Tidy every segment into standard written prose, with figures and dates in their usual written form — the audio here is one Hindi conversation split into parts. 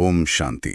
ओम शांति।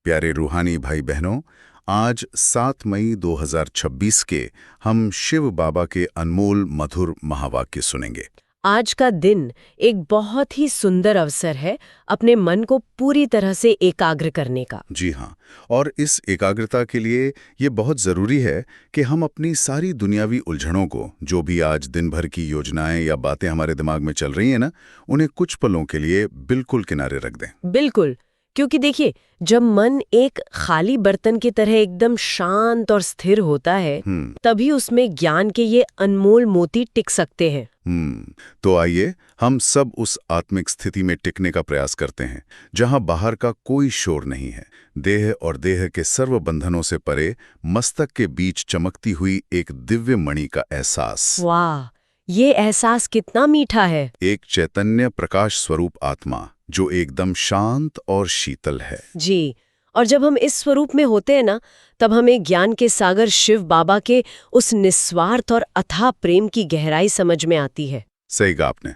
प्यारे रूहानी भाई बहनों, आज 7 मई 2026 के हम शिव बाबा के अनमोल मधुर महावाक्य सुनेंगे। आज का दिन एक बहुत ही सुंदर अवसर है अपने मन को पूरी तरह से एकाग्र करने का। जी हाँ, और इस एकाग्रता के लिए ये बहुत ज़रूरी है कि हम अपनी सारी दुनियावी उलझनों को, जो भी आज दिन भर की योजनाएं या बातें हमारे दिमाग में चल रही हैं ना, उन्हें कुछ पलों के लिए बिल्कुल किनारे रख दें। बिल्कुल, क्योंकि देखिए, जब मन एक खाली बर्तन की तरह एकदम शांत और स्थिर होता है, तभी उसमें ज्ञान के ये अनमोल मोती टिक सकते हैं। तो आइए हम सब उस आत्मिक स्थिति में टिकने का प्रयास करते हैं जहां बाहर का कोई शोर नहीं है। देह और देह के सर्व बंधनों से परे मस्तक के बीच चमकती हुई एक दिव्य मणि का एहसास। वाह, ये एहसास कितना मीठा है। एक चैतन्य प्रकाश स्वरूप आत्मा जो एकदम शांत और शीतल है। जी, और जब हम इस स्वरूप में होते हैं ना, तब हमें ज्ञान के सागर शिव बाबा के उस निस्वार्थ और अथाह प्रेम की गहराई समझ में आती है। सही कहा आपने।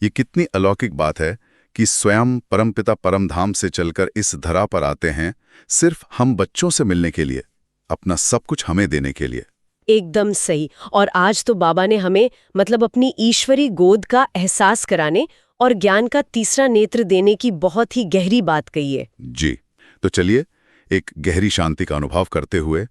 ये कितनी अलौकिक बात है कि स्वयं परमपिता परमधाम से चलकर इस धरा पर आते हैं, सिर्फ हम बच्चों से मिलने के लिए, अपना सब कुछ हमें देने के लिए। एकदम सही। और आज तो बाबा ने हमें अपनी ईश्वरी गोद का एहसास कराने और ज्ञान का तीसरा नेत्र देने की बहुत ही गहरी बात कही है। जी, तो चलिए एक गहरी शांति का अनुभव करते हुए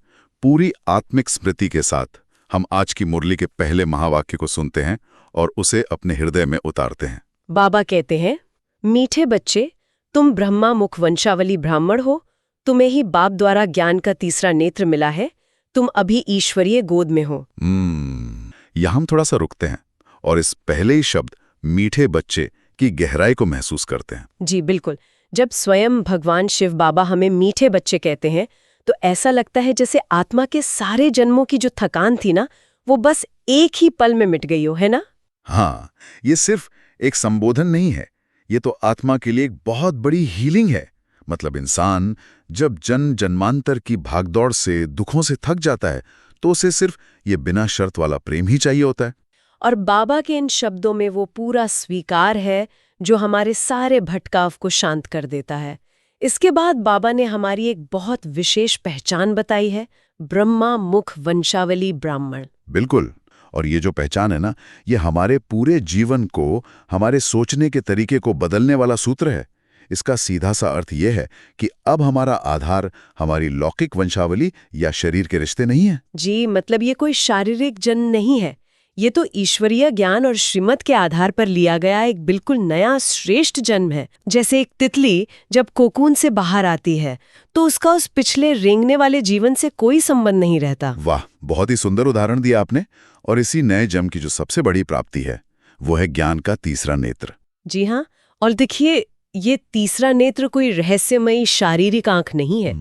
पूरी आत्मिक स्मृति के साथ हम आज की मुरली के पहले महावाक्य को सुनते हैं और उसे अपने हृदय में उतारते हैं। बाबा कहते हैं, मीठे बच्चे, तुम ब्रह्मा मुख वंशावली ब्राह्मण हो, तुम्हें ही बाप द्वारा ज्ञान का तीसरा नेत्र मिला है, तुम अभी ईश्वरीय गोद में हो। यहां हम थोड़ा सा रुकते हैं और इस पहले ही शब्द मीठे बच्चे की गहराई को महसूस करते हैं। जी बिल्कुल, जब स्वयं भगवान शिव बाबा हमें मीठे बच्चे कहते हैं, तो ऐसा लगता है जैसे आत्मा के सारे जन्मों की जो थकान थी ना, वो बस एक ही पल में मिट गई हो, है ना? हाँ, ये सिर्फ एक संबोधन नहीं है, ये तो आत्मा के लिए एक बहुत बड़ी हीलिंग है। मतलब इंसान जब जन्मांतर की भागदौड़ से, दुखों से थक जाता है, तो उसे सिर्फ ये बिना शर्त वाला प्रेम ही चाहिए होता है। और बाबा के इन शब्दों में वो पूरा स्वीकार है जो हमारे सारे भटकाव को शांत कर देता है। इसके बाद बाबा ने हमारी एक बहुत विशेष पहचान बताई है, ब्रह्मा मुख वंशावली ब्राह्मण। बिल्कुल, और ये जो पहचान है ना, ये हमारे पूरे जीवन को, हमारे सोचने के तरीके को बदलने वाला सूत्र है। इसका सीधा सा अर्थ ये है कि अब हमारा आधार हमारी लौकिक वंशावली या शरीर के रिश्ते नहीं है। जी, मतलब ये कोई शारीरिक जन्म नहीं है, ये तो ईश्वरीय ज्ञान और श्रीमत के आधार पर लिया गया एक बिल्कुल नया श्रेष्ठ जन्म है। जैसे एक तितली जब कोकून से बाहर आती है, तो उसका उस पिछले रेंगने वाले जीवन से कोई संबंध नहीं रहता। वाह, बहुत ही सुंदर उदाहरण दिया आपने। और इसी नए जन्म की जो सबसे बड़ी प्राप्ति है, वो है ज्ञान का तीसरा नेत्र। जी हाँ, और देखिए, ये तीसरा नेत्र कोई रहस्यमयी शारीरिक आंख नहीं है,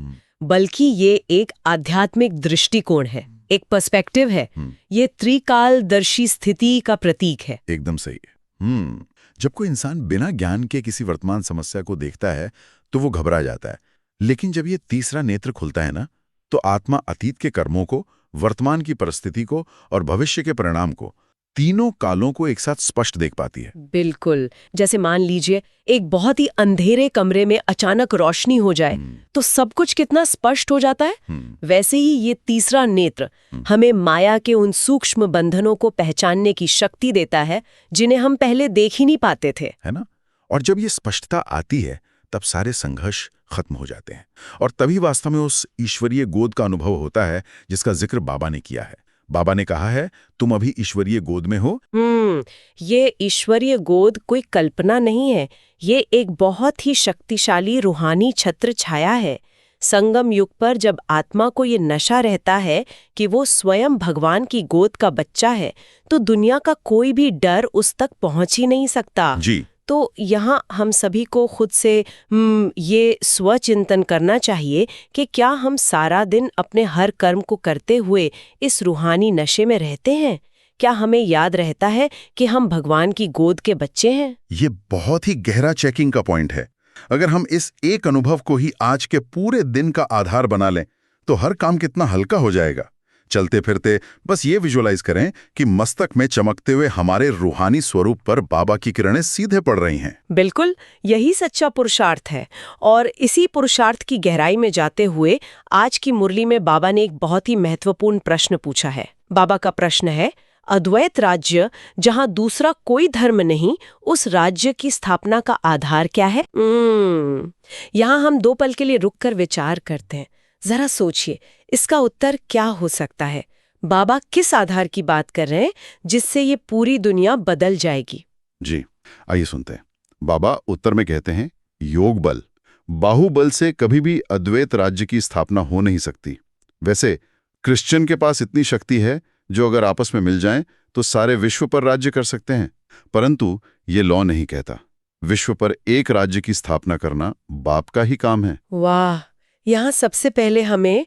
बल्कि ये एक आध्यात्मिक दृष्टिकोण है, एक पर्सपेक्टिव है। ये त्रिकालदर्शी स्थिति का प्रतीक है। एकदम सही है। जब कोई इंसान बिना ज्ञान के किसी वर्तमान समस्या को देखता है, तो वो घबरा जाता है। लेकिन जब ये तीसरा नेत्र खुलता है ना, तो आत्मा अतीत के कर्मों को, वर्तमान की परिस्थिति को और भविष्य के परिणाम को, तीनों कालों को एक साथ स्पष्ट देख पाती है। बिल्कुल, जैसे मान लीजिए एक बहुत ही अंधेरे कमरे में अचानक रोशनी हो जाए, तो सब कुछ कितना स्पष्ट हो जाता है। वैसे ही ये तीसरा नेत्र हमें माया के उन सूक्ष्म बंधनों को पहचानने की शक्ति देता है, जिन्हें हम पहले देख ही नहीं पाते थे, है ना? और जब ये स्पष्टता आती है, तब सारे संघर्ष खत्म हो जाते हैं और तभी वास्तव में उस ईश्वरीय गोद का अनुभव होता है जिसका जिक्र बाबा ने किया है। बाबा ने कहा है, तुम अभी ईश्वरीय गोद में हो। ये ईश्वरीय गोद कोई कल्पना नहीं है, ये एक बहुत ही शक्तिशाली रूहानी छत्र छाया है। संगम युग पर जब आत्मा को ये नशा रहता है कि वो स्वयं भगवान की गोद का बच्चा है, तो दुनिया का कोई भी डर उस तक पहुंच ही नहीं सकता। जी। तो यहाँ हम सभी को खुद से ये स्वचिंतन करना चाहिए कि क्या हम सारा दिन अपने हर कर्म को करते हुए इस रूहानी नशे में रहते हैं? क्या हमें याद रहता है कि हम भगवान की गोद के बच्चे हैं? ये बहुत ही गहरा चेकिंग का पॉइंट है। अगर हम इस एक अनुभव को ही आज के पूरे दिन का आधार बना लें, तो हर काम कितना हल्का हो जाएगा। चलते फिरते बस ये विजुअलाइज करें कि मस्तक में चमकते हुए हमारे रूहानी स्वरूप पर बाबा की किरणें सीधे पड़ रही हैं। बिल्कुल, यही सच्चा पुरुषार्थ है। और इसी पुरुषार्थ की गहराई में जाते हुए आज की मुरली में बाबा ने एक बहुत ही महत्वपूर्ण प्रश्न पूछा है। बाबा का प्रश्न है, अद्वैत राज्य जहां दूसरा कोई धर्म नहीं, उस राज्य की स्थापना का आधार क्या है? यहाँ हम 2 पल के लिए रुककर विचार करते हैं। जरा सोचिए, इसका उत्तर क्या हो सकता है? बाबा किस आधार की बात कर रहे हैं जिससे ये पूरी दुनिया बदल जाएगी? जी, आइए सुनते हैं। बाबा उत्तर में कहते हैं, योग बल। बाहुबल से कभी भी अद्वैत राज्य की स्थापना हो नहीं सकती। वैसे क्रिश्चियन के पास इतनी शक्ति है जो अगर आपस में मिल जाएं तो सारे विश्व पर राज्य कर सकते हैं, परंतु ये लॉ नहीं कहता। विश्व पर एक राज्य की स्थापना करना बाप का ही काम है। वाह, यहाँ सबसे पहले हमें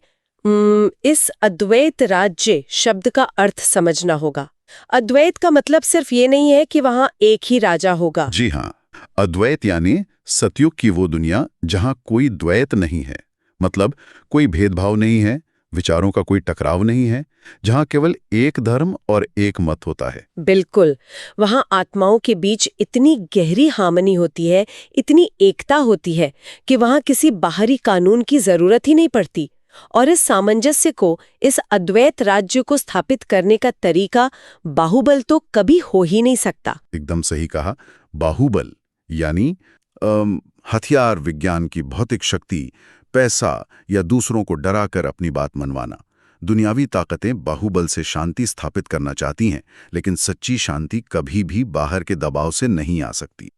इस अद्वैत राज्य शब्द का अर्थ समझना होगा। अद्वैत का मतलब सिर्फ ये नहीं है कि वहाँ एक ही राजा होगा। जी हाँ, अद्वैत यानी सतयुग की वो दुनिया जहाँ कोई द्वैत नहीं है, मतलब कोई भेदभाव नहीं है, विचारों का कोई टकराव नहीं है, जहाँ केवल एक धर्म और एक मत होता है। बिल्कुल, वहाँ आत्माओं के बीच इतनी गहरी हार्मनी होती है, इतनी एकता होती है कि वहाँ किसी बाहरी कानून की जरूरत ही नहीं पड़ती। और इस सामंजस्य को, इस अद्वैत राज्य को स्थापित करने का तरीका बाहुबल तो कभी हो ही नहीं सकता। एकदम सही कहा। बाहुबल यानी हथियार, विज्ञान की भौतिक शक्ति, पैसा या दूसरों को डराकर अपनी बात मनवाना। दुनियावी ताकतें बाहुबल से शांति स्थापित करना चाहती हैं, लेकिन सच्ची शांति कभी भी बाहर के दबाव से नहीं आ सकती।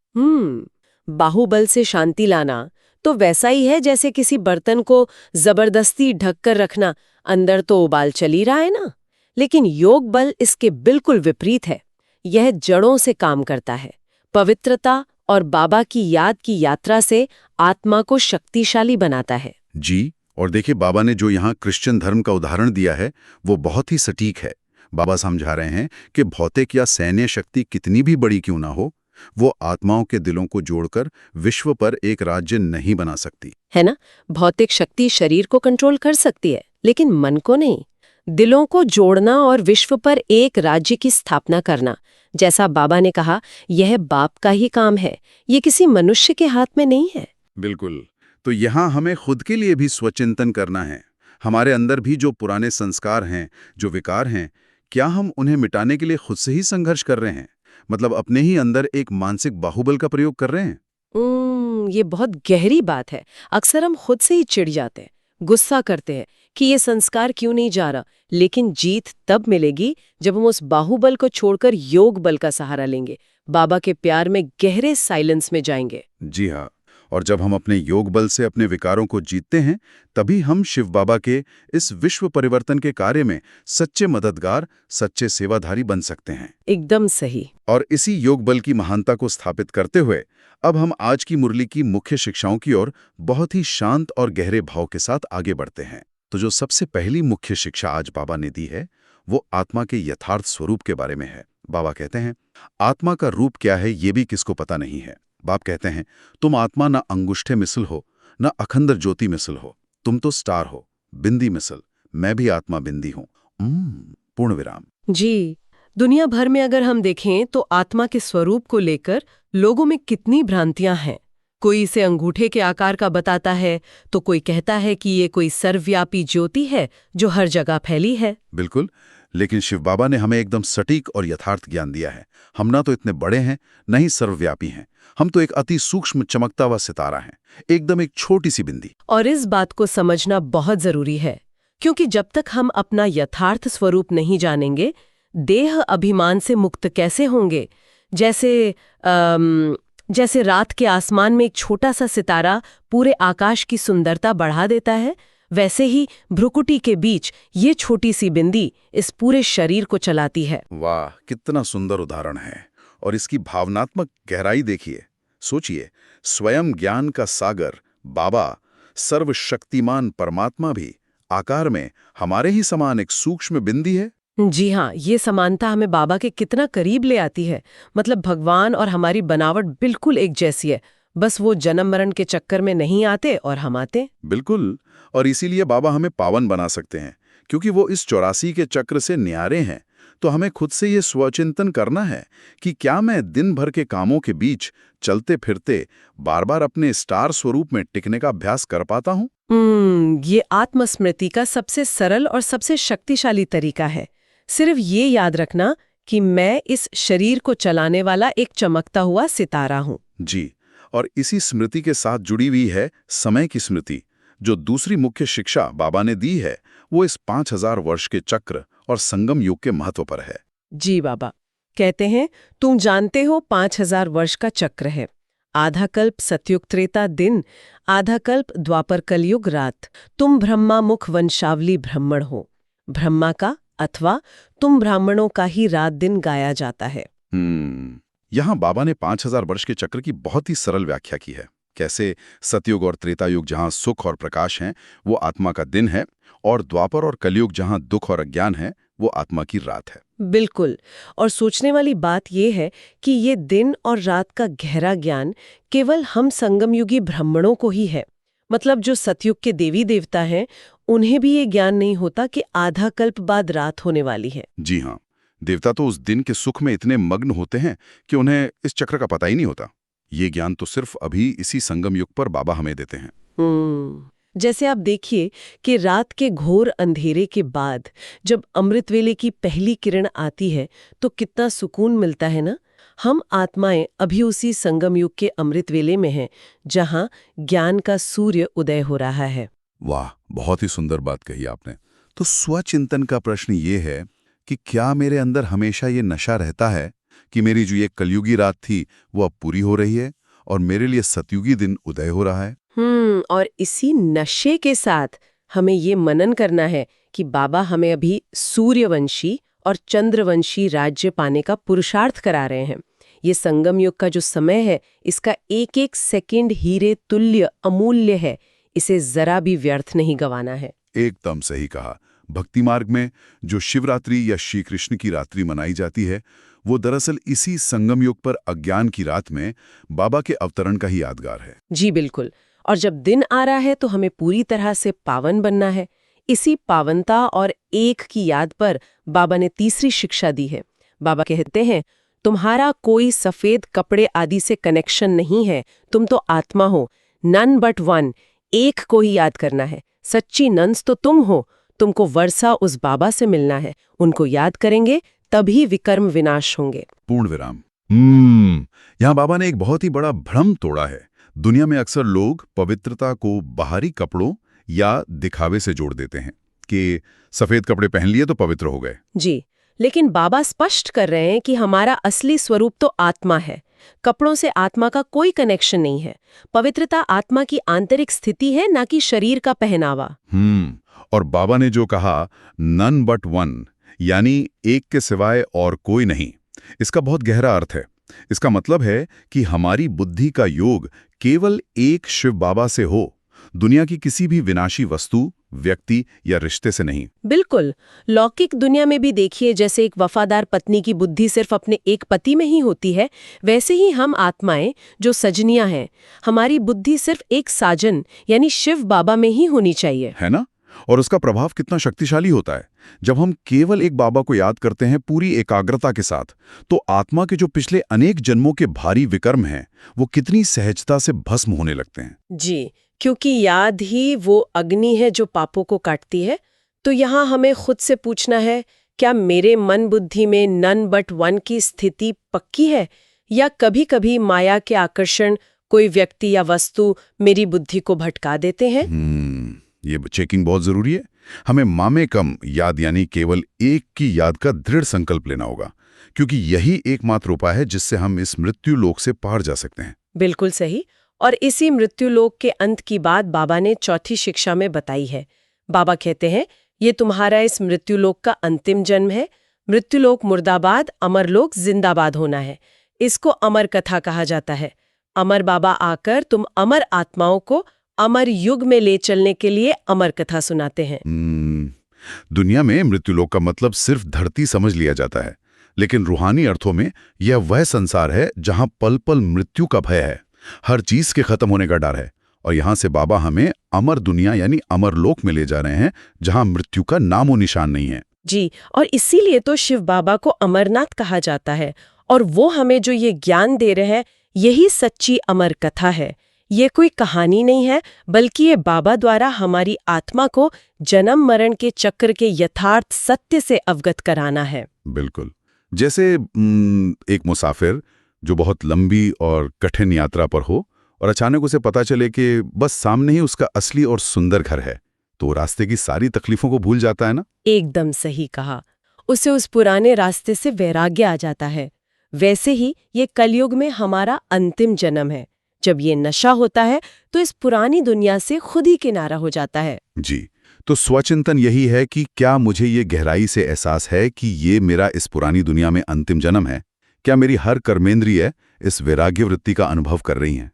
बाहुबल से शांति लाना तो वैसा ही है जैसे किसी बर्तन को जबरदस्ती ढककर रखना, अंदर तो उबाल चल ही रहा है ना। लेकिन योग बल इसके बिल्कुल विपरीत है। यह जड़ों से काम करता है, पवित्रता और बाबा की याद की यात्रा से आत्मा को शक्तिशाली बनाता है। जी, और देखिए बाबा ने जो यहाँ क्रिश्चियन धर्म का उदाहरण दिया है वो बहुत ही सटीक है। बाबा समझा रहे हैं कि भौतिक या सैन्य शक्ति कितनी भी बड़ी क्यों ना हो, वो आत्माओं के दिलों को जोड़कर विश्व पर एक राज्य नहीं बना सकती। है ना, भौतिक शक्ति शरीर को कंट्रोल कर सकती है, लेकिन मन को नहीं। दिलों को जोड़ना और विश्व पर एक राज्य की स्थापना करना, जैसा बाबा ने कहा, यह बाप का ही काम है, ये किसी मनुष्य के हाथ में नहीं है। बिल्कुल। तो यहाँ हमें खुद के लिए भी स्वचिंतन करना है। हमारे अंदर भी जो पुराने संस्कार हैं, जो विकार हैं, क्या हम उन्हें मिटाने के लिए खुद से ही संघर्ष कर रहे हैं? मतलब अपने ही अंदर एक मानसिक बाहुबल का प्रयोग कर रहे हैं? ये बहुत गहरी बात है। अक्सर हम खुद से ही चिढ़ जाते हैं, गुस्सा करते हैं कि ये संस्कार क्यों नहीं जा रहा। लेकिन जीत तब मिलेगी जब हम उस बाहुबल को छोड़कर योग बल का सहारा लेंगे, बाबा के प्यार में गहरे साइलेंस में जाएंगे। जी हाँ, और जब हम अपने योग बल से अपने विकारों को जीतते हैं, तभी हम शिव बाबा के इस विश्व परिवर्तन के कार्य में सच्चे मददगार, सच्चे सेवाधारी बन सकते हैं। एकदम सही। और इसी योग बल की महानता को स्थापित करते हुए अब हम आज की मुरली की मुख्य शिक्षाओं की ओर बहुत ही शांत और गहरे भाव के साथ आगे बढ़ते हैं। तो जो सबसे पहली मुख्य शिक्षा आज बाबा ने दी है वो आत्मा के यथार्थ स्वरूप के बारे में है। बाबा कहते हैं, आत्मा का रूप क्या है ये भी किसको पता नहीं है। बाप कहते हैं, तुम आत्मा न अंगुष्ठे मिसल हो, न अखंडर ज्योति मिसल हो, तुम तो स्टार हो, बिंदी मिसल, मैं भी आत्मा बिंदी हूं। पूर्ण विराम। जी, दुनिया भर में अगर हम देखें तो आत्मा के स्वरूप को लेकर लोगों में कितनी भ्रांतियां हैं। कोई इसे अंगूठे के आकार का बताता है, तो कोई कहता है कि ये कोई सर्वव्यापी ज्योति है जो हर जगह फैली है। बिल्कुल, लेकिन शिव बाबा ने हमें एकदम सटीक और यथार्थ ज्ञान दिया है। हम ना तो इतने बड़े हैं, न ही सर्वव्यापी हैं। हम तो एक अति सूक्ष्म चमकता हुआ सितारा हैं, एकदम एक छोटी सी बिंदी। और इस बात को समझना बहुत जरूरी है, क्योंकि जब तक हम अपना यथार्थ स्वरूप नहीं जानेंगे, देह अभिमान से मुक्त कैसे होंगे। जैसे रात के आसमान में एक छोटा सा सितारा पूरे आकाश की सुंदरता बढ़ा देता है, वैसे ही भ्रुकुटी के बीच ये छोटी सी बिंदी इस पूरे शरीर को चलाती है। वाह, कितना सुंदर उदाहरण है। और इसकी भावनात्मक गहराई देखिए। सोचिए, स्वयं ज्ञान का सागर बाबा, सर्वशक्तिमान परमात्मा भी आकार में हमारे ही समान एक सूक्ष्म बिंदी है। जी हाँ, ये समानता हमें बाबा के कितना करीब ले आती है। मतलब भगवान और हमारी बनावट बिल्कुल एक जैसी है, बस वो जन्म मरण के चक्कर में नहीं आते और हम आते। बिल्कुल, और इसीलिए बाबा हमें पावन बना सकते हैं, क्योंकि वो इस 84 के चक्र से न्यारे हैं, तो हमें खुद से ये स्वचिंतन करना है कि क्या मैं दिन भर के कामों के बीच चलते फिरते बार बार अपने स्टार स्वरूप में टिकने का अभ्यास कर पाता हूँ। ये आत्मस्मृति का सबसे सरल और सबसे शक्तिशाली तरीका है। सिर्फ ये याद रखना कि मैं इस शरीर को चलाने वाला एक चमकता हुआ सितारा हूँ। जी, और इसी स्मृति के साथ जुड़ी हुई है समय की स्मृति। जो दूसरी मुख्य शिक्षा बाबा ने दी है वो इस 5000 वर्ष के चक्र और संगम युग के महत्व पर है। जी बाबा कहते हैं, तुम जानते हो 5000 वर्ष का चक्र है। आधा कल्प सतयुग त्रेता दिन, आधा कल्प द्वापर कलयुग रात। तुम ब्रह्मा मुख वंशावली ब्राह्मण हो। ब्रह्मा का अथवा तुम ब्राह्मणों का ही रात दिन गाया जाता है। यहाँ बाबा ने 5000 वर्ष के चक्र की बहुत ही सरल व्याख्या की है। कैसे सतयुग और त्रेता युग जहाँ सुख और प्रकाश हैं वो आत्मा का दिन है, और द्वापर और कलयुग जहाँ दुख और अज्ञान है वो आत्मा की रात है। बिल्कुल। और सोचने वाली बात यह है कि ये दिन और रात का गहरा ज्ञान केवल हम संगमयुगी ब्राह्मणों को ही है। मतलब जो सतयुग के देवी देवता हैं उन्हें भी ये ज्ञान नहीं होता कि आधा कल्प बाद रात होने वाली है। जी हाँ, देवता तो उस दिन के सुख में इतने मग्न होते हैं कि उन्हें इस चक्र का पता ही नहीं होता। ये ज्ञान तो सिर्फ अभी इसी संगम युग पर बाबा हमें देते हैं। जैसे आप देखिए कि रात के घोर अंधेरे के बाद जब अमृत वेले की पहली किरण आती है तो कितना सुकून मिलता है ना। हम आत्माएं अभी उसी संगम युग के अमृत वेले में हैं जहां ज्ञान का सूर्य उदय हो रहा है। वाह, बहुत ही सुंदर बात कही आपने। तो स्वचिंतन का प्रश्न ये है कि क्या मेरे अंदर हमेशा ये नशा रहता है कि मेरी जो ये कलयुगी रात थी वो अब पूरी हो रही है और मेरे लिए सतयुगी दिन उदय हो रहा है। और इसी नशे के साथ हमें ये मनन करना है कि बाबा हमें अभी सूर्यवंशी और चंद्रवंशी राज्य पाने का पुरुषार्थ करा रहे हैं। ये संगम युग का जो समय है इसका एक एक सेकंड हीरे तुल्य अमूल्य है। इसे जरा भी व्यर्थ नहीं गंवाना है। एकदम सही कहा। भक्ति मार्ग में जो शिवरात्रि या श्री कृष्ण की रात्रि मनाई जाती है वो दरअसल इसी संगम युग पर अज्ञान की रात में बाबा के अवतरण का ही यादगार है। जी बिल्कुल। और जब दिन आ रहा है तो हमें पूरी तरह से पावन बनना है। इसी पावनता और एक की याद पर बाबा ने तीसरी शिक्षा दी है। बाबा कहते हैं, तुम्हारा कोई सफेद कपड़े आदि से कनेक्शन नहीं है, तुम तो आत्मा हो। नन बट वन, एक को ही याद करना है। सच्ची नंस तो तुम हो। तुमको वर्षा उस बाबा से मिलना है। उनको याद करेंगे तभी विकर्म विनाश होंगे। पूर्ण विराम। यहाँ बाबा ने एक बहुत ही बड़ा भ्रम तोड़ा है। दुनिया में अक्सर लोग पवित्रता को बाहरी कपड़ों या दिखावे से जोड़ देते हैं कि सफेद कपड़े पहन लिए तो पवित्र हो गए। जी, लेकिन बाबा स्पष्ट कर रहे हैं कि हमारा असली स्वरूप तो आत्मा है। कपड़ों से आत्मा का कोई कनेक्शन नहीं है। पवित्रता आत्मा की आंतरिक स्थिति है, ना कि शरीर का पहनावा। और बाबा ने जो कहा नन बट वन, यानी एक के सिवाय और कोई नहीं, इसका बहुत गहरा अर्थ है। इसका मतलब है कि हमारी बुद्धि का योग केवल एक शिव बाबा से हो, दुनिया की किसी भी विनाशी वस्तु, व्यक्ति या रिश्ते से नहीं। बिल्कुल। लौकिक दुनिया में भी देखिए, जैसे एक वफादार पत्नी की बुद्धि सिर्फ अपने एक पति में ही होती है, वैसे ही हम आत्माएं जो सजनियां हैं, हमारी बुद्धि सिर्फ एक साजन यानी शिव बाबा में ही होनी चाहिए, है ना। और उसका प्रभाव कितना शक्तिशाली होता है। जब हम केवल एक बाबा को याद करते हैं पूरी एकाग्रता के साथ, तो आत्मा के जो पिछले अनेक जन्मों के भारी विकर्म हैं वो कितनी सहजता से भस्म होने लगते हैं। जी, क्योंकि याद ही वो अग्नि है जो पापों को काटती है। तो यहाँ हमें खुद से पूछना है, क्या मेरे मन बुद्धि में नन बट वन की स्थिति पक्की है, या कभी कभी माया के आकर्षण, कोई व्यक्ति या वस्तु मेरी बुद्धि को भटका देते हैं? ये चेकिंग बहुत जरूरी है। हमें मामे कम याद यानी केवल एक की याद का दृढ़ संकल्प लेना होगा, क्योंकि यही एकमात्र उपाय है जिससे हम इस मृत्यु लोक से पार जा सकते हैं। बिल्कुल सही। और इसी मृत्यु लोक के अंत की बात बाबा ने चौथी शिक्षा में बताई है। बाबा कहते हैं, ये तुम्हारा इस मृत्यु लोक का अंतिम जन्म है। मृत्यु लोक मुर्दाबाद, अमर लोक जिंदाबाद होना है। इसको अमर कथा कहा जाता है। अमर बाबा आकर तुम अमर आत्माओं को अमर युग में ले चलने के लिए अमर कथा सुनाते हैं। दुनिया में मृत्युलोक का मतलब सिर्फ धरती समझ लिया जाता है, लेकिन रूहानी अर्थों में यह वह संसार है जहां पल पल मृत्यु का भय है, हर चीज के खत्म होने का डर है। और यहां से बाबा हमें अमर दुनिया यानी अमरलोक में ले जा रहे हैं, जहां मृत्यु का नामो निशान नहीं है। जी, और इसीलिए तो शिव बाबा को अमरनाथ कहा जाता है, और वो हमें जो ये ज्ञान दे रहे हैं, यही सच्ची अमर कथा है। ये कोई कहानी नहीं है, बल्कि ये बाबा द्वारा हमारी आत्मा को जन्म मरण के चक्र के यथार्थ सत्य से अवगत कराना है। बिल्कुल, जैसे एक मुसाफिर जो बहुत लंबी और कठिन यात्रा पर हो और अचानक उसे पता चले कि बस सामने ही उसका असली और सुंदर घर है, तो वो रास्ते की सारी तकलीफों को भूल जाता है ना। एकदम सही कहा। उसे उस पुराने रास्ते से वैराग्य आ जाता है। वैसे ही ये कलयुग में हमारा अंतिम जन्म है। जब ये नशा होता है तो इस पुरानी दुनिया से खुद ही किनारा हो जाता है। जी, तो स्वचिंतन यही है कि क्या मुझे ये गहराई से एहसास है कि ये मेरा इस पुरानी दुनिया में अंतिम जन्म है? क्या मेरी हर कर्मेंद्रिय इस वैराग्य वृत्ति का अनुभव कर रही हैं?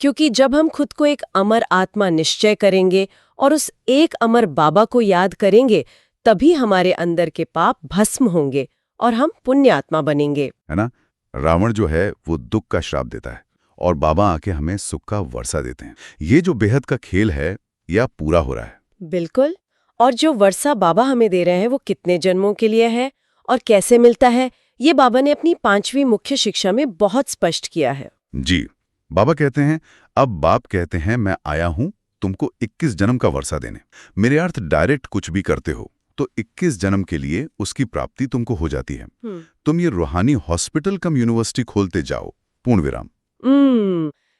क्योंकि जब हम खुद को एक अमर आत्मा निश्चय करेंगे और उस एक अमर बाबा को याद करेंगे, तभी हमारे अंदर के पाप भस्म होंगे और हम पुण्य आत्मा बनेंगे। है ना? रावण जो है वो दुख का श्राप देता है और बाबा आके हमें सुख का वर्षा देते हैं। ये जो बेहद का खेल है, यह पूरा हो रहा है। बिल्कुल। और जो वर्षा बाबा हमें दे रहे हैं वो कितने जन्मों के लिए है और कैसे मिलता है, ये बाबा ने अपनी 5वीं मुख्य शिक्षा में बहुत स्पष्ट किया है। जी, बाबा कहते हैं, अब बाप कहते हैं मैं आया हूं तुमको 21 जन्म का वर्षा देने। मेरे अर्थ डायरेक्ट कुछ भी करते हो तो 21 जन्म के लिए उसकी प्राप्ति तुमको हो जाती है। तुम ये रूहानी हॉस्पिटल कम यूनिवर्सिटी खोलते जाओ, पूर्ण विराम।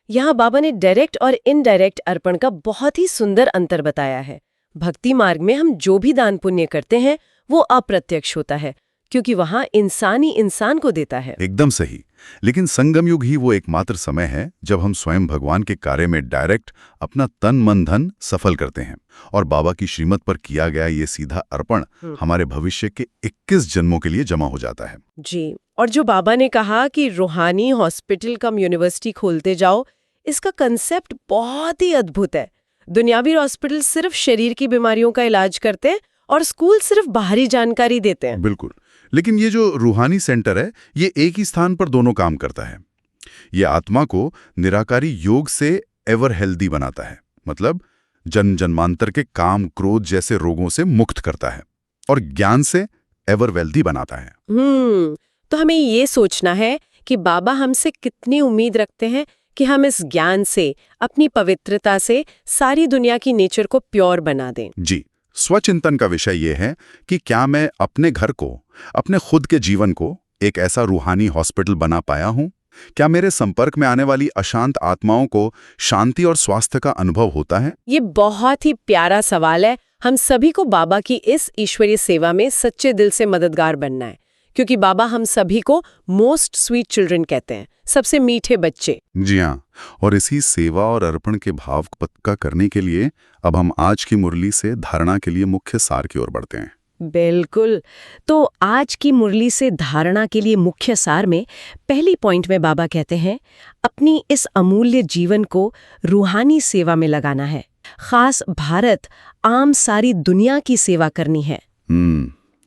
यहाँ बाबा ने डायरेक्ट और इनडायरेक्ट अर्पण का बहुत ही सुंदर अंतर बताया है। भक्ति मार्ग में हम जो भी दान पुण्य करते हैं वो अप्रत्यक्ष होता है, क्योंकि वहाँ इंसान ही इंसान को देता है। एकदम सही। लेकिन संगम युग ही वो एकमात्र समय है जब हम स्वयं भगवान के कार्य में डायरेक्ट अपना तन मन धन सफल करते हैं, और बाबा की श्रीमत पर किया गया ये सीधा अर्पण हमारे भविष्य के 21 जन्मों के लिए जमा हो जाता है। जी, और जो बाबा ने कहा कि रूहानी हॉस्पिटल कम यूनिवर्सिटी खोलते जाओ, इसका कंसेप्ट बहुत ही अद्भुत है। दुनियावी हॉस्पिटल सिर्फ शरीर की बीमारियों का इलाज करते हैं और स्कूल सिर्फ बाहरी जानकारी देते हैं। बिल्कुल, लेकिन ये जो रूहानी सेंटर है, ये एक ही स्थान पर दोनों काम करता है। ये आत्मा को निराकारी योग से एवर हेल्दी बनाता है, मतलब जन्म जन्मांतर के काम क्रोध जैसे रोगों से मुक्त करता है, और ज्ञान से एवर वेल्दी बनाता है। तो हमें ये सोचना है कि बाबा हमसे कितनी उम्मीद रखते हैं कि हम इस ज्ञान से, अपनी पवित्रता से सारी दुनिया की नेचर को प्योर बना दें। जी, स्वचिंतन का विषय यह है कि क्या मैं अपने घर को, अपने खुद के जीवन को एक ऐसा रूहानी हॉस्पिटल बना पाया हूं? क्या मेरे संपर्क में आने वाली अशांत आत्माओं को शांति और स्वास्थ्य का अनुभव होता है? ये बहुत ही प्यारा सवाल है। हम सभी को बाबा की इस ईश्वरीय सेवा में सच्चे दिल से मददगार बनना है, क्योंकि बाबा हम सभी को मोस्ट स्वीट चिल्ड्रन कहते हैं, सबसे मीठे बच्चे। जी हाँ, और इसी सेवा और अर्पण के भाव को पक्का करने के लिए अब हम आज की मुरली से धारणा के लिए मुख्य सार की ओर बढ़ते हैं। बिल्कुल। तो आज की मुरली से धारणा के लिए मुख्य सार में पहली पॉइंट में बाबा कहते हैं, अपनी इस अमूल्य जीवन को रूहानी सेवा में लगाना है। खास भारत, आम सारी दुनिया की सेवा करनी है।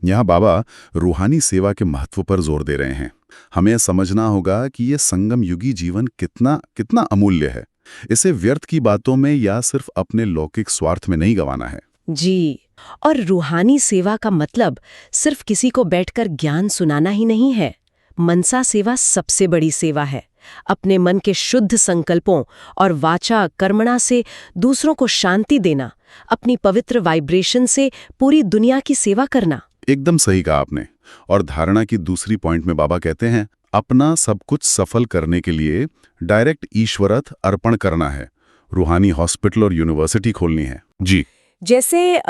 यहाँ बाबा रूहानी सेवा के महत्व पर जोर दे रहे हैं। हमें समझना होगा कि ये संगम युगी जीवन कितना अमूल्य है। इसे व्यर्थ की बातों में या सिर्फ अपने लौकिक स्वार्थ में नहीं गंवाना है। जी, और रूहानी सेवा का मतलब सिर्फ किसी को बैठकर ज्ञान सुनाना ही नहीं है। मनसा सेवा सबसे बड़ी सेवा है। अपने मन के शुद्ध संकल्पों और वाचा कर्मणा से दूसरों को शांति देना, अपनी पवित्र वाइब्रेशन से पूरी दुनिया की सेवा करना। एकदम सही कहा आपने। और धारणा की दूसरी पॉइंट में बाबा कहते हैं, अपना सब कुछ सफल करने के लिए डायरेक्ट ईश्वरथ अर्पण करना है। रूहानी हॉस्पिटल और यूनिवर्सिटी खोलनी है। जी, जैसे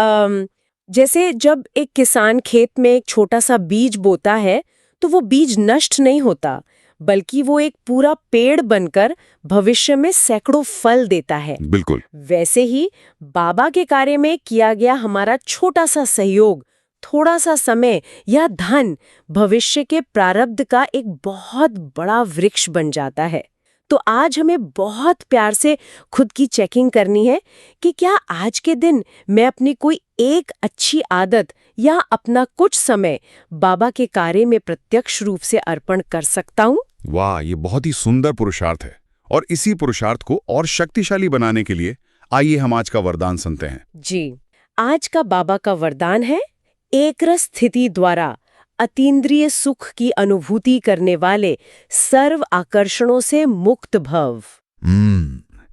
जब एक किसान खेत में एक छोटा सा बीज बोता है तो वो बीज नष्ट नहीं होता, बल्कि वो एक पूरा पेड़ बनकर भविष्य में सैकड़ों फल देता है। बिल्कुल। वैसे ही बाबा के कार्य में किया गया हमारा छोटा सा सहयोग, थोड़ा सा समय या धन भविष्य के प्रारब्ध का एक बहुत बड़ा वृक्ष बन जाता है। तो आज हमें बहुत प्यार से खुद की चेकिंग करनी है कि क्या आज के दिन मैं अपनी कोई एक अच्छी आदत या अपना कुछ समय बाबा के कार्य में प्रत्यक्ष रूप से अर्पण कर सकता हूँ। वाह, ये बहुत ही सुंदर पुरुषार्थ है। और इसी पुरुषार्थ को और शक्तिशाली बनाने के लिए आइए हम आज का वरदान सुनते हैं। जी, आज का बाबा का वरदान है एकरस स्थिति द्वारा अतीन्द्रिय सुख की अनुभूति करने वाले सर्व आकर्षणों से मुक्त भव।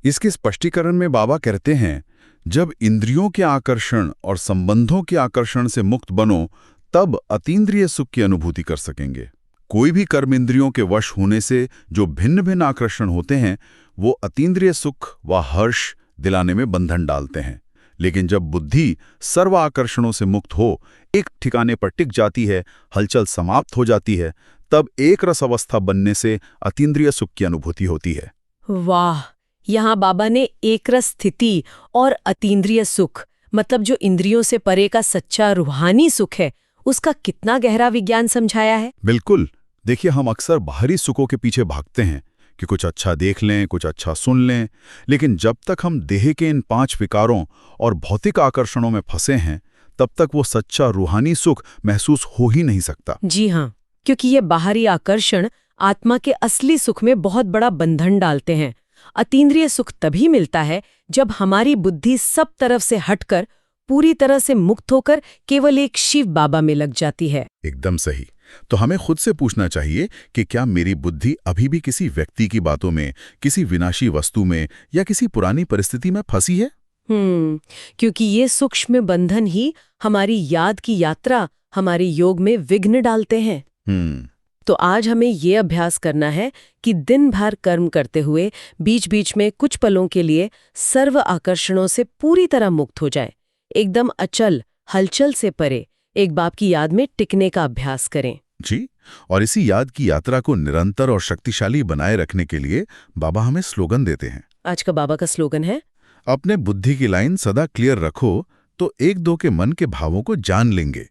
इसके स्पष्टीकरण में बाबा कहते हैं, जब इंद्रियों के आकर्षण और संबंधों के आकर्षण से मुक्त बनो, तब अतीन्द्रिय सुख की अनुभूति कर सकेंगे। कोई भी कर्म इंद्रियों के वश होने से जो भिन्न भिन्न आकर्षण होते हैं, वो अतीन्द्रिय सुख व हर्ष दिलाने में बंधन डालते हैं। लेकिन जब बुद्धि सर्व आकर्षणों से मुक्त हो, एक ठिकाने पर टिक जाती है, हलचल समाप्त हो जाती है, तब एक रस अवस्था बनने से अतीन्द्रिय सुख की अनुभूति होती है। वाह, यहाँ बाबा ने एकरस स्थिति और अतीन्द्रिय सुख, मतलब जो इंद्रियों से परे का सच्चा रूहानी सुख है, उसका कितना गहरा विज्ञान समझाया है। बिल्कुल। देखिए, हम अक्सर बाहरी सुखों के पीछे भागते हैं कि कुछ अच्छा देख लें, कुछ अच्छा सुन लें, लेकिन जब तक हम देह के इन 5 विकारों और भौतिक आकर्षणों में फंसे हैं, तब तक वो सच्चा रूहानी सुख महसूस हो ही नहीं सकता। जी हाँ, क्योंकि ये बाहरी आकर्षण आत्मा के असली सुख में बहुत बड़ा बंधन डालते हैं। अतीन्द्रिय सुख तभी मिलता है जब हमारी बुद्धि सब तरफ से हटकर पूरी तरह से मुक्त होकर केवल एक शिव बाबा में लग जाती है। एकदम सही। तो हमें खुद से पूछना चाहिए कि क्या मेरी बुद्धि अभी भी किसी व्यक्ति की बातों में, किसी विनाशी वस्तु में या किसी पुरानी परिस्थिति में फंसी है? क्योंकि ये सूक्ष्म बंधन ही हमारी याद की यात्रा, हमारे योग में विघ्न डालते हैं। तो आज हमें ये अभ्यास करना है कि दिन भर कर्म करते हुए बीच बीच में कुछ पलों के लिए सर्व आकर्षणों से पूरी तरह मुक्त हो जाए, एकदम अचल, हलचल से परे एक बाप की याद में टिकने का अभ्यास करें। जी, और इसी याद की यात्रा को निरंतर और शक्तिशाली बनाए रखने के लिए बाबा हमें स्लोगन देते हैं। आज का बाबा का स्लोगन है, अपने बुद्धि की लाइन सदा क्लियर रखो तो एक दो के मन के भावों को जान लेंगे।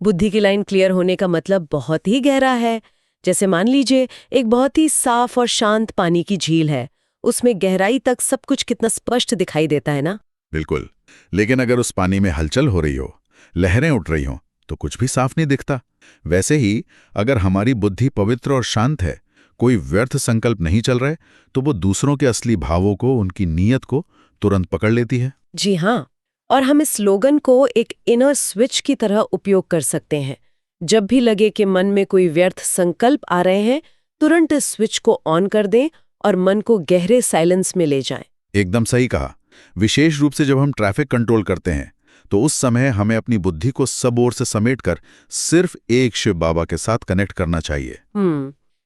बुद्धि की लाइन क्लियर होने का मतलब बहुत ही गहरा है। जैसे मान लीजिए एक बहुत ही साफ और शांत पानी की झील है, उसमें गहराई तक सब कुछ कितना स्पष्ट दिखाई देता है ना। बिल्कुल, लेकिन अगर उस पानी में हलचल हो रही हो, लहरें उठ रही हों, तो कुछ भी साफ नहीं दिखता। वैसे ही अगर हमारी बुद्धि पवित्र और शांत है, कोई व्यर्थ संकल्प नहीं चल रहा है, तो वो दूसरों के असली भावों को, उनकी नीयत को तुरंत पकड़ लेती है। जी हाँ, और हम इस स्लोगन को एक इनर स्विच की तरह उपयोग कर सकते हैं। जब भी लगे कि मन में कोई व्यर्थ संकल्प आ रहे हैं, तुरंत इस स्विच को ऑन कर दें और मन को गहरे साइलेंस में ले जाएं। एकदम सही कहा। विशेष रूप से जब हम ट्रैफिक कंट्रोल करते हैं, तो उस समय हमें अपनी बुद्धि को सब ओर से समेटकर सिर्फ एक शिव बाबा के साथ कनेक्ट करना चाहिए।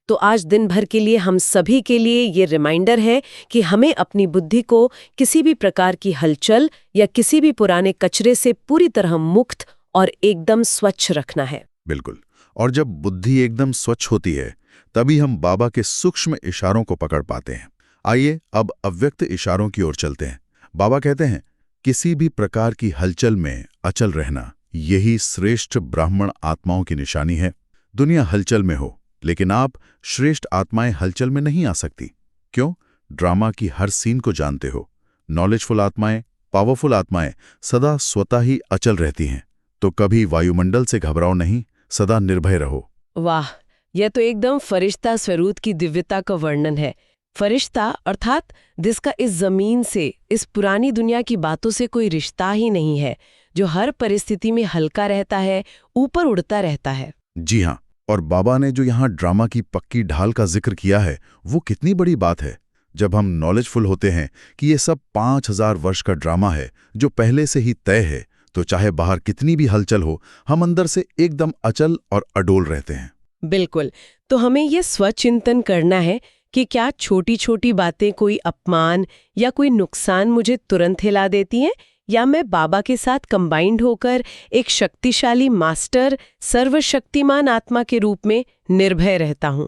तो आज दिन भर के लिए हम सभी के लिए ये रिमाइंडर है कि हमें अपनी बुद्धि को किसी भी प्रकार की हलचल या किसी भी पुराने कचरे से पूरी तरह मुक्त और एकदम स्वच्छ रखना है। बिल्कुल। और जब बुद्धि एकदम स्वच्छ होती है, तभी हम बाबा के सूक्ष्म इशारों को पकड़ पाते हैं। आइए अब अव्यक्त इशारों की ओर चलते हैं। बाबा कहते हैं, किसी भी प्रकार की हलचल में अचल रहना, यही श्रेष्ठ ब्राह्मण आत्माओं की निशानी है। दुनिया हलचल में हो, लेकिन आप श्रेष्ठ आत्माएं हलचल में नहीं आ सकती। क्यों? ड्रामा की हर सीन को जानते हो। नॉलेजफुल आत्माएं, पावरफुल आत्माएं सदा स्वतः ही अचल रहती हैं। तो कभी वायुमंडल से घबराओ नहीं, सदा निर्भय रहो। वाह, यह तो एकदम फरिश्ता स्वरूप की दिव्यता का वर्णन है। फरिश्ता अर्थात जिसका इस जमीन से, इस पुरानी दुनिया की बातों से कोई रिश्ता ही नहीं है, जो हर परिस्थिति में हल्का रहता है, ऊपर उड़ता रहता है। जी हाँ, और बाबा ने जो यहाँ ड्रामा की पक्की ढाल का जिक्र किया है, वो कितनी बड़ी बात है। जब हम नॉलेजफुल होते हैं कि ये सब 5000 वर्ष का ड्रामा है जो पहले से ही तय है, तो चाहे बाहर कितनी भी हलचल हो, हम अंदर से एकदम अचल और अडोल रहते हैं। बिल्कुल। तो हमें ये स्वचिंतन करना है कि क्या छोटी छोटी बातें, कोई अपमान या कोई नुकसान मुझे तुरंत हिला देती हैं, या मैं बाबा के साथ कंबाइंड होकर एक शक्तिशाली मास्टर, सर्वशक्तिमान आत्मा के रूप में निर्भय रहता हूँ।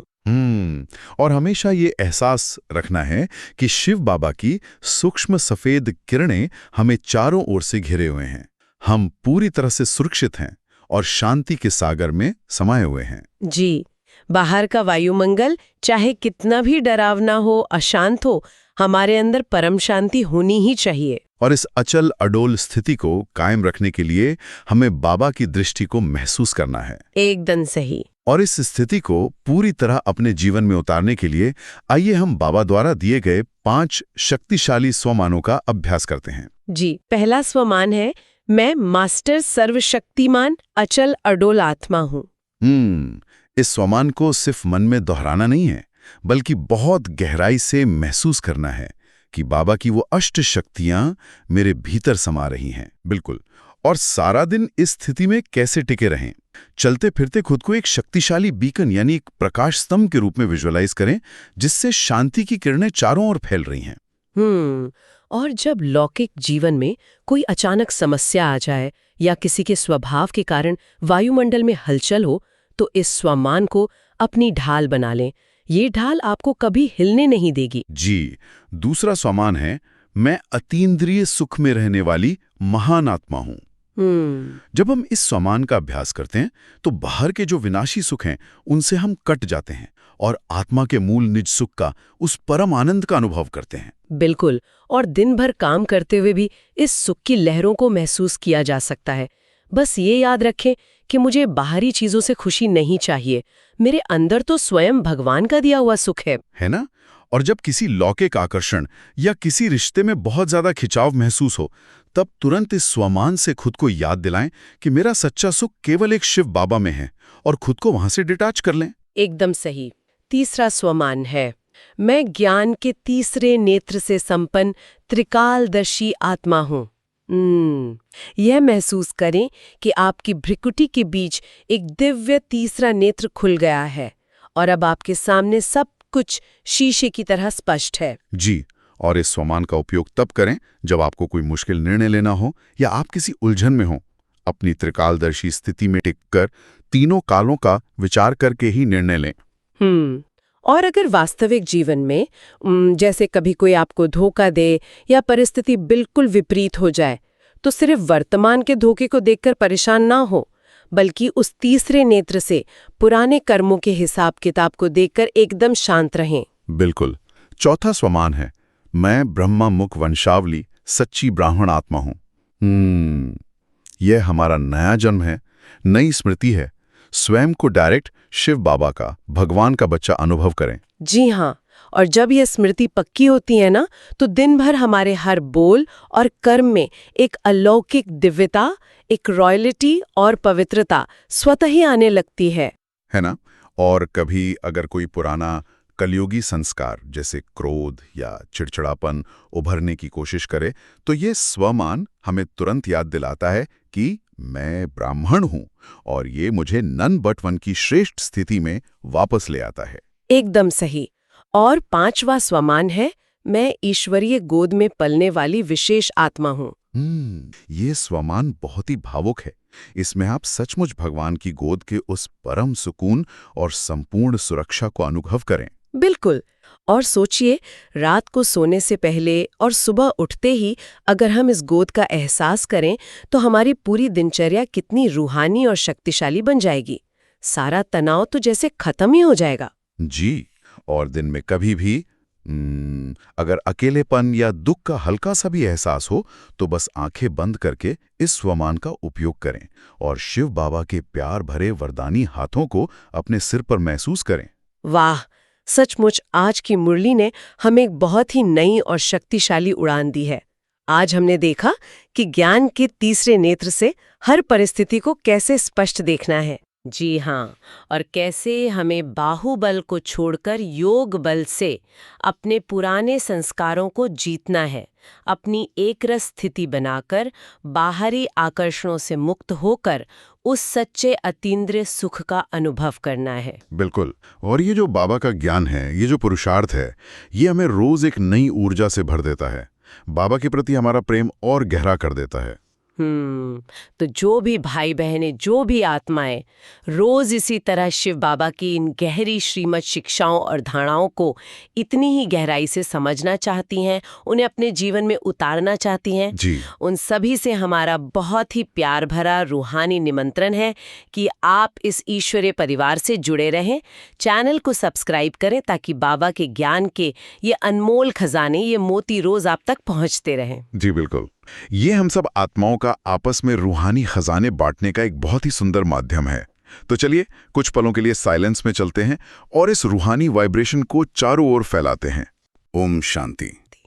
और हमेशा ये एहसास रखना है कि शिव बाबा की सूक्ष्म सफेद किरणें हमें चारों ओर से घिरे हुए हैं। हम पूरी तरह से सुरक्षित हैं और शांति के सागर में समाये हुए हैं। जी, बाहर का वायुमंगल चाहे कितना भी डरावना हो, अशांत हो, हमारे अंदर परम शांति होनी ही चाहिए। और इस अचल अडोल स्थिति को कायम रखने के लिए हमें बाबा की दृष्टि को महसूस करना है। एकदम सही। और इस स्थिति को पूरी तरह अपने जीवन में उतारने के लिए आइए हम बाबा द्वारा दिए गए 5 शक्तिशाली स्वमानों का अभ्यास करते हैं। जी, पहला स्वमान है, मैं मास्टर सर्वशक्तिमान अचल अडोल आत्मा हूँ। इस स्वमान को सिर्फ मन में दोहराना नहीं है, बल्कि बहुत गहराई से महसूस करना है कि बाबा की वो अष्ट शक्तियां मेरे भीतर समा रही हैं। बिल्कुल। और सारा दिन इस स्थिति में कैसे टिके रहें। चलते फिरते खुद को एक शक्तिशाली बीकन यानी एक प्रकाश स्तंभ के रूप में विजुअलाइज करें, जिससे शांति की किरणें चारों ओर फैल रही हैं। और जब लौकिक जीवन में कोई अचानक समस्या आ जाए या किसी के स्वभाव के कारण वायुमंडल में हलचल हो, तो इस स्वमान को अपनी ढाल बना लें। ये ढाल आपको कभी हिलने नहीं देगी। जी, दूसरा स्वमान है, मैं अतीन्द्रिय सुख में रहने वाली महान आत्मा हूं। जब हम इस स्वमान का अभ्यास करते हैं तो बाहर के जो विनाशी सुख हैं उनसे हम कट जाते हैं और आत्मा के मूल निज सुख का, उस परम आनंद का अनुभव करते हैं। बिल्कुल। और दिन भर काम करते हुए भी इस सुख की लहरों को महसूस किया जा सकता है। बस ये याद रखें कि मुझे बाहरी चीजों से खुशी नहीं चाहिए, मेरे अंदर तो स्वयं भगवान का दिया हुआ सुख है ना? और जब किसी लौकिक आकर्षण या किसी रिश्ते में बहुत ज्यादा खिंचाव महसूस हो, तब तुरंत इस स्वमान से खुद को याद दिलाएं कि मेरा सच्चा सुख केवल एक शिव बाबा में है, और खुद को वहां से डिटैच कर लें। एकदम सही। तीसरा स्वमान है, मैं ज्ञान के तीसरे नेत्र से संपन्न त्रिकालदर्शी आत्मा हूँ। यह महसूस करें कि आपकी भ्रिकुटी के बीच एक दिव्य तीसरा नेत्र खुल गया है और अब आपके सामने सब कुछ शीशे की तरह स्पष्ट है। जी, और इस स्वमान का उपयोग तब करें जब आपको कोई मुश्किल निर्णय लेना हो या आप किसी उलझन में हो। अपनी त्रिकालदर्शी स्थिति में टिककर तीनों कालों का विचार करके ही निर्णय लें। और अगर वास्तविक जीवन में जैसे कभी कोई आपको धोखा दे या परिस्थिति बिल्कुल विपरीत हो जाए, तो सिर्फ वर्तमान के धोखे को देखकर परेशान ना हो, बल्कि उस तीसरे नेत्र से पुराने कर्मों के हिसाब किताब को देखकर एकदम शांत रहें। बिल्कुल। चौथा स्वमान है, मैं ब्रह्मा मुख वंशावली सच्ची ब्राह्मण आत्मा हूं। यह हमारा नया जन्म है, नई स्मृति है। स्वयं को डायरेक्ट शिव बाबा का, भगवान का बच्चा अनुभव करें। जी हाँ, और जब यह स्मृति पक्की होती है ना, तो दिन भर हमारे हर बोल और कर्म में एक अलौकिक दिव्यता, एक रॉयल्टी और पवित्रता स्वतः ही आने लगती है ना? और कभी अगर कोई पुराना कलयुगी संस्कार जैसे क्रोध या चिड़चिड़ापन उभरने की कोशिश करे, तो ये स्वमान हमें तुरंत याद दिलाता है कि मैं ब्राह्मण हूं और ये मुझे नन बट वन की श्रेष्ठ स्थिति में वापस ले आता है। एकदम सही। और पांचवा स्वमान है, मैं ईश्वरीय गोद में पलने वाली विशेष आत्मा हूँ। ये स्वमान बहुत ही भावुक है। इसमें आप सचमुच भगवान की गोद के उस परम सुकून और संपूर्ण सुरक्षा को अनुभव करें। बिल्कुल। और सोचिए, रात को सोने से पहले और सुबह उठते ही अगर हम इस गोद का एहसास करें, तो हमारी पूरी दिनचर्या कितनी रूहानी और शक्तिशाली बन जाएगी। सारा तनाव तो जैसे खत्म ही हो जाएगा। जी, और दिन में कभी भी अगर अकेलेपन या दुख का हल्का सा भी एहसास हो, तो बस आंखें बंद करके इस स्वमान का उपयोग करें और शिव बाबा के प्यार भरे वरदानी हाथों को अपने सिर पर महसूस करें। वाह, सचमुच आज की मुरली ने हमें एक बहुत ही नई और शक्तिशाली उड़ान दी है। आज हमने देखा कि ज्ञान के तीसरे नेत्र से हर परिस्थिति को कैसे स्पष्ट देखना है। जी हाँ, और कैसे हमें बाहुबल को छोड़कर योग बल से अपने पुराने संस्कारों को जीतना है, अपनी एकरस स्थिति बनाकर बाहरी आकर्षणों से मुक्त होकर उस सच्चे अतीन्द्रिय सुख का अनुभव करना है। बिल्कुल। और ये जो बाबा का ज्ञान है, ये जो पुरुषार्थ है, ये हमें रोज एक नई ऊर्जा से भर देता है। बाबा के प्रति हमारा प्रेम और गहरा कर देता है। तो जो भी भाई बहनें, जो भी आत्माएं रोज इसी तरह शिव बाबा की इन गहरी श्रीमत शिक्षाओं और धारणाओं को इतनी ही गहराई से समझना चाहती हैं, उन्हें अपने जीवन में उतारना चाहती हैं, जी, उन सभी से हमारा बहुत ही प्यार भरा रूहानी निमंत्रण है कि आप इस ईश्वरीय परिवार से जुड़े रहें। चैनल को सब्सक्राइब करें ताकि बाबा के ज्ञान के ये अनमोल खजाने, ये मोती रोज आप तक पहुंचते रहें। जी बिल्कुल। ये हम सब आत्माओं का आपस में रूहानी खजाने बांटने का एक बहुत ही सुंदर माध्यम है। तो चलिए कुछ पलों के लिए साइलेंस में चलते हैं और इस रूहानी वाइब्रेशन को चारों ओर फैलाते हैं। ओम शांति।